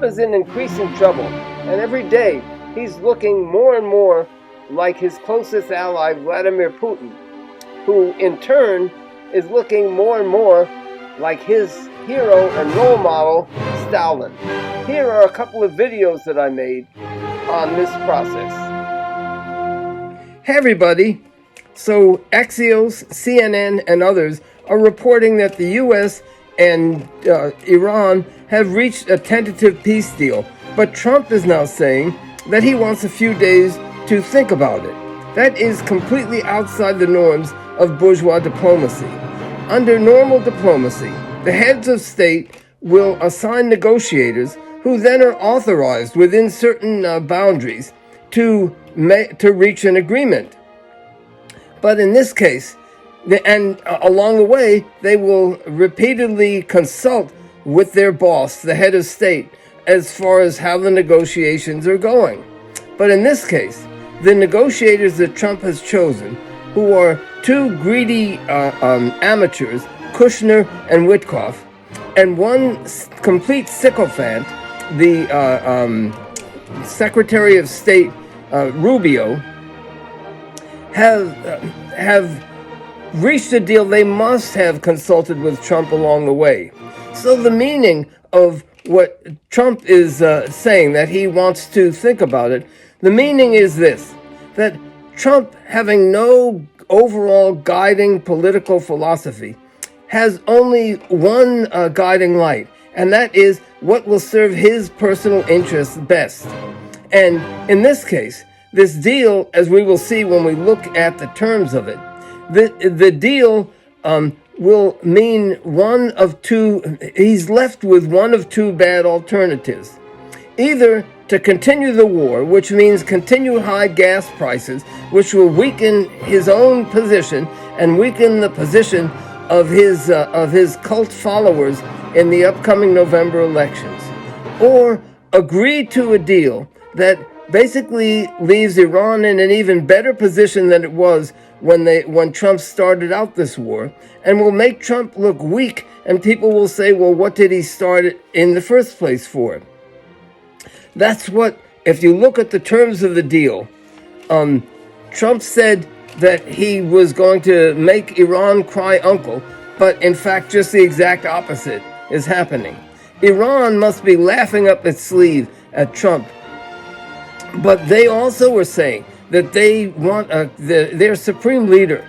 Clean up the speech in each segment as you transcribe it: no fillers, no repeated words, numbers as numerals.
is in increasing trouble, and every day he's looking more and more like his closest ally, Vladimir Putin, who in turn is looking more and more like his hero and role model, Stalin. Here are a couple of videos that I made on this process. Hey everybody! So Axios, CNN, and others are reporting that the U.S. and Iran have reached a tentative peace deal, but Trump is now saying that he wants a few days to think about it. That is completely outside the norms of bourgeois diplomacy. Under normal diplomacy, the heads of state will assign negotiators who then are authorized within certain boundaries to reach an agreement. But in this case, along the way, they will repeatedly consult with their boss, the head of state, as far as how the negotiations are going. But in this case, the negotiators that Trump has chosen, who are two greedy amateurs, Kushner and Witkoff, and one complete sycophant, the Secretary of State Rubio, have reached a deal. They must have consulted with Trump along the way. So the meaning of what Trump is saying, that he wants to think about it, the meaning is this, that Trump, having no overall guiding political philosophy, has only one guiding light, and that is what will serve his personal interests best. And in this case, this deal, as we will see when we look at the terms of it, the deal will mean one of two. He's left with one of two bad alternatives. Either to continue the war, which means continue high gas prices, which will weaken his own position and weaken the position of his cult followers in the upcoming November elections, or agree to a deal that basically leaves Iran in an even better position than it was when Trump started out this war, and will make Trump look weak, and people will say, well, what did he start it in the first place for? That's what, if you look at the terms of the deal, Trump said that he was going to make Iran cry uncle, but in fact just the exact opposite is happening. Iran must be laughing up its sleeve at Trump. But they also were saying that they want their supreme leader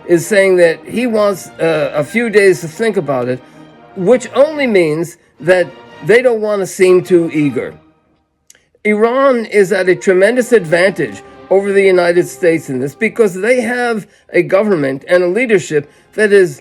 is saying that he wants a few days to think about it, which only means that they don't want to seem too eager. Iran is at a tremendous advantage over the United States in this because they have a government and a leadership that is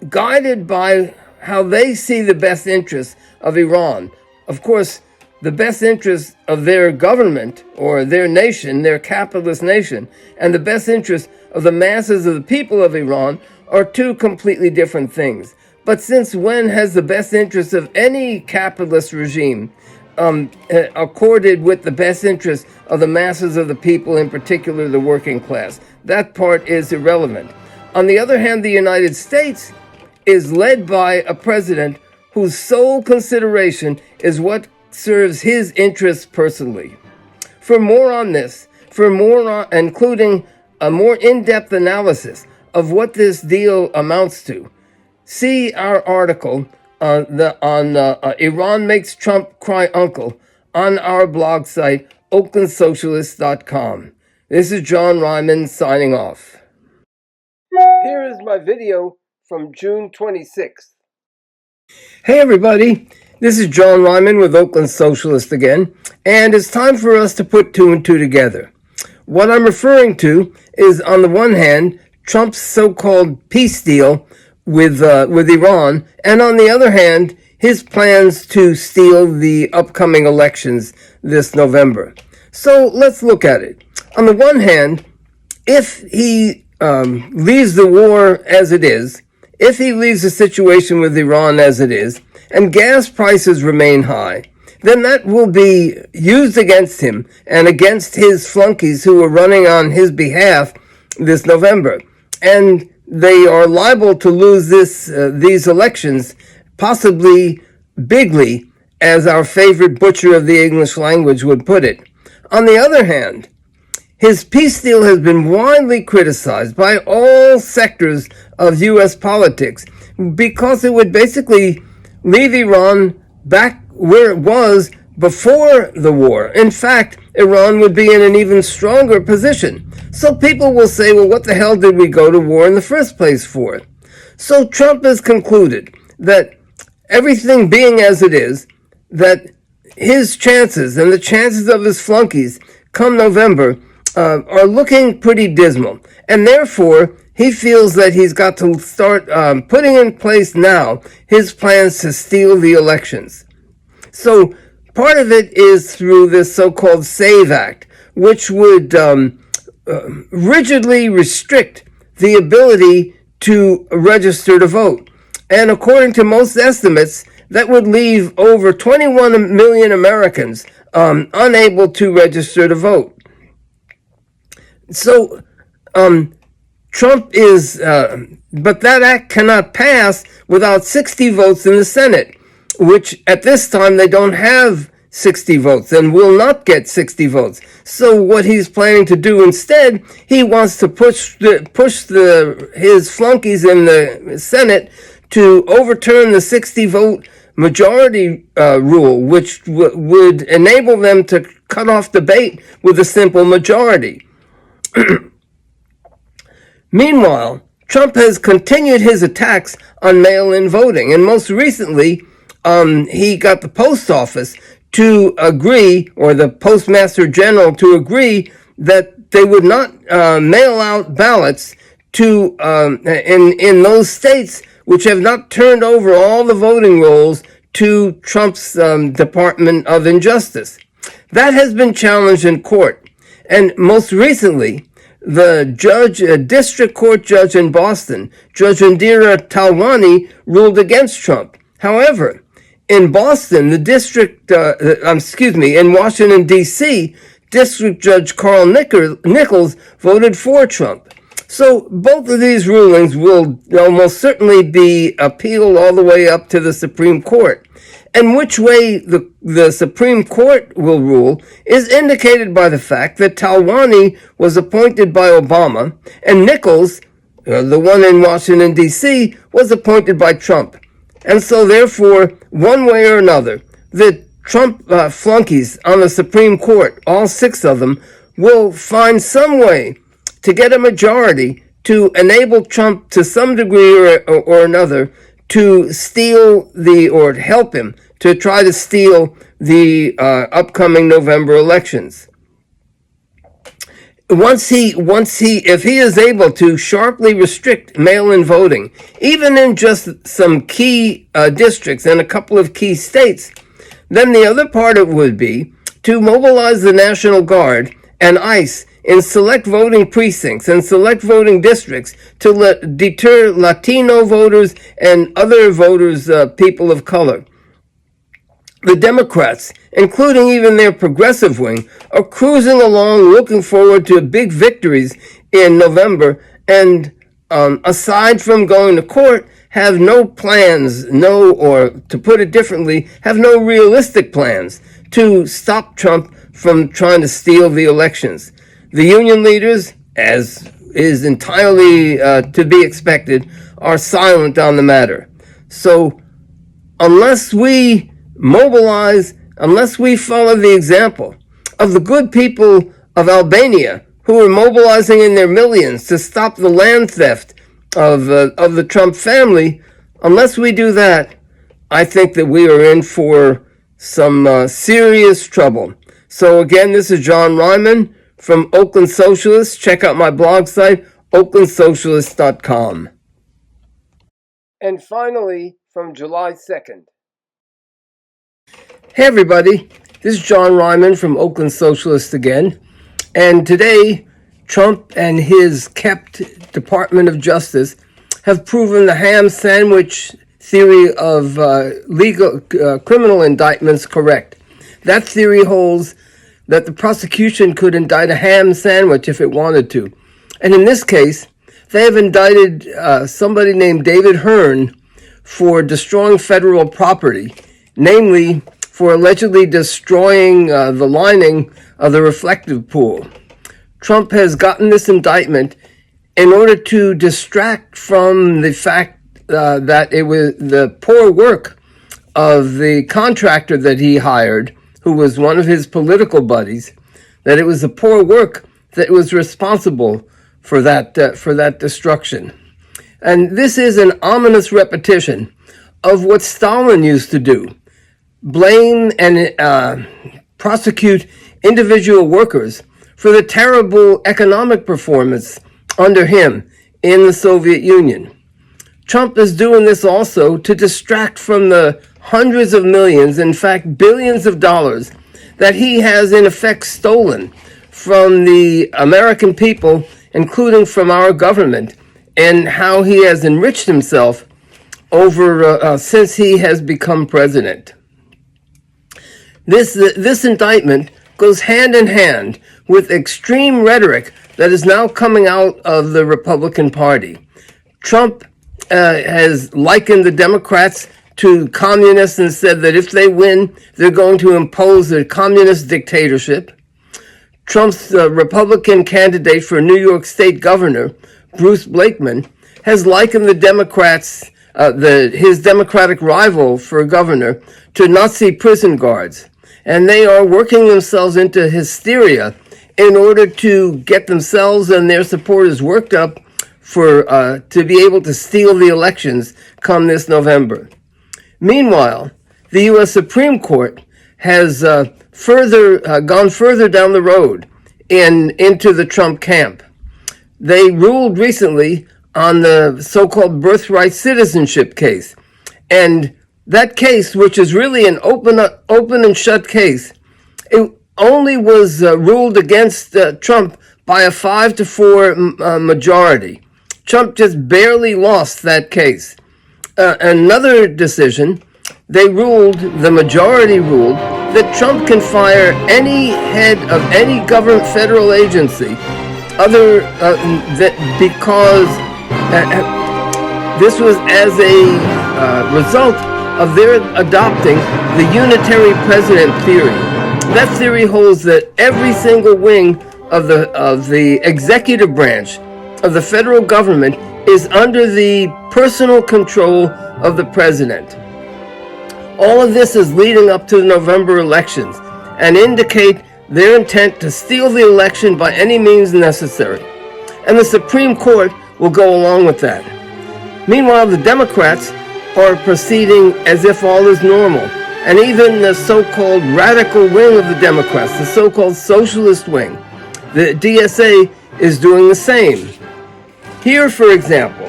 guided by how they see the best interests of Iran. Of course, the best interest of their government or their nation, their capitalist nation, and the best interest of the masses of the people of Iran are two completely different things. But since when has the best interest of any capitalist regime accorded with the best interest of the masses of the people, in particular the working class? That part is irrelevant. On the other hand, the United States is led by a president whose sole consideration is what serves his interests personally. For more on this, including a more in-depth analysis of what this deal amounts to, see our article on Iran makes Trump cry uncle on our blog site, oaklandsocialist.com. This is John Ryman signing off. Here is my video from June 26th. Hey everybody, this is John Ryman with Oakland Socialist again, and it's time for us to put two and two together. What I'm referring to is, on the one hand, Trump's so-called peace deal with Iran, and on the other hand, his plans to steal the upcoming elections this November. So let's look at it. On the one hand, if he leaves the war as it is, if he leaves the situation with Iran as it is, and gas prices remain high, then that will be used against him and against his flunkies who are running on his behalf this November. And they are liable to lose these elections, possibly bigly, as our favorite butcher of the English language would put it. On the other hand, his peace deal has been widely criticized by all sectors of U.S. politics because it would basically leave Iran back where it was before the war. In fact, Iran would be in an even stronger position. So people will say, well, what the hell did we go to war in the first place for? So Trump has concluded that everything being as it is, that his chances and the chances of his flunkies come November are looking pretty dismal. And therefore, he feels that he's got to start putting in place now his plans to steal the elections. So part of it is through this so-called SAVE Act, which would rigidly restrict the ability to register to vote. And according to most estimates, that would leave over 21 million Americans unable to register to vote. So Trump is, but that act cannot pass without 60 votes in the Senate, which at this time they don't have 60 votes and will not get 60 votes. So what he's planning to do instead, he wants to push his flunkies in the Senate to overturn the 60 vote majority rule, which would enable them to cut off debate with a simple majority. Meanwhile, Trump has continued his attacks on mail-in voting, and most recently, he got the post office to agree, or the postmaster general to agree, that they would not mail out ballots to in those states which have not turned over all the voting rolls to Trump's Department of Injustice. That has been challenged in court. And most recently, the judge, a district court judge in Boston, Judge Indira Talwani, ruled against Trump. However, in Boston, in Washington, D.C., District Judge Carl Nichols voted for Trump. So both of these rulings will almost certainly be appealed all the way up to the Supreme Court. And which way the Supreme Court will rule is indicated by the fact that Talwani was appointed by Obama and Nichols, the one in Washington, D.C., was appointed by Trump. And so therefore, one way or another, the Trump flunkies on the Supreme Court, all 6 of them, will find some way to get a majority to enable Trump to some degree or another to steal or help him to try to steal the upcoming November elections. If he is able to sharply restrict mail-in voting, even in just some key districts and a couple of key states, then the other part of it would be to mobilize the National Guard and ICE in select voting precincts and select voting districts to deter Latino voters and other voters, people of color. The Democrats, including even their progressive wing, are cruising along looking forward to big victories in November and, aside from going to court, have no plans, or to put it differently, have no realistic plans to stop Trump from trying to steal the elections. The union leaders, as is entirely to be expected, are silent on the matter. So unless we mobilize, unless we follow the example of the good people of Albania, who are mobilizing in their millions to stop the land theft of the Trump family, unless we do that, I think that we are in for some serious trouble. So again, this is John Ryman from Oakland Socialist. Check out my blog site, oaklandsocialist.com. And finally, from July 2nd. Hey everybody, this is John Ryman from Oakland Socialist again. And today, Trump and his kept Department of Justice have proven the ham sandwich theory of criminal indictments correct. That theory holds that the prosecution could indict a ham sandwich if it wanted to. And in this case, they have indicted somebody named David Hearn for destroying federal property, namely for allegedly destroying the lining of the reflective pool. Trump has gotten this indictment in order to distract from the fact that it was the poor work of the contractor that he hired, who was one of his political buddies, that it was the poor work that was responsible for that destruction. And this is an ominous repetition of what Stalin used to do: blame and prosecute individual workers for the terrible economic performance under him in the Soviet Union. Trump is doing this also to distract from the hundreds of millions, in fact billions of dollars, that he has in effect stolen from the American people, including from our government, and how he has enriched himself over since he has become president. This indictment goes hand in hand with extreme rhetoric that is now coming out of the Republican Party. Trump has likened the Democrats to communists and said that if they win, they're going to impose a communist dictatorship. Trump's Republican candidate for New York State governor, Bruce Blakeman, has likened the Democrats, his Democratic rival for governor, to Nazi prison guards. And they are working themselves into hysteria in order to get themselves and their supporters worked up for to be able to steal the elections come this November. Meanwhile, the U.S. Supreme Court has gone further down the road into the Trump camp. They ruled recently on the so-called birthright citizenship case. And that case, which is really an open and shut case, it only was ruled against Trump by a 5-4 majority. Trump just barely lost that case. Another decision, the majority ruled that Trump can fire any head of any government federal agency because this was as a result of their adopting the unitary president theory. That theory holds that every single wing of the executive branch of the federal government is under the personal control of the president. All of this is leading up to the November elections and indicate their intent to steal the election by any means necessary. And the Supreme Court will go along with that. Meanwhile, the Democrats are proceeding as if all is normal. And even the so-called radical wing of the Democrats, the so-called socialist wing, the DSA, is doing the same. Here, for example,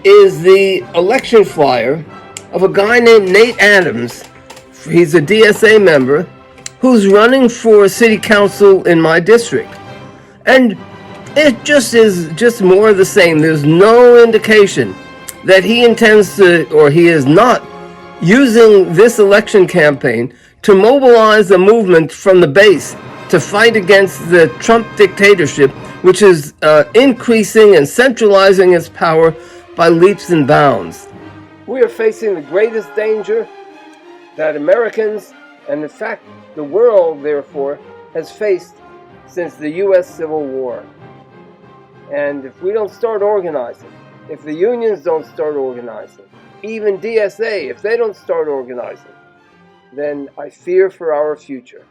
is the election flyer of a guy named Nate Adams. He's a DSA member who's running for city council in my district. And it is more of the same. There's no indication that he intends to, or he is not using this election campaign to mobilize a movement from the base to fight against the Trump dictatorship, which is increasing and centralizing its power by leaps and bounds. We are facing the greatest danger that Americans, and in fact the world, therefore, has faced since the U.S. Civil War. And if we don't start organizing, if the unions don't start organizing, even DSA, if they don't start organizing, then I fear for our future.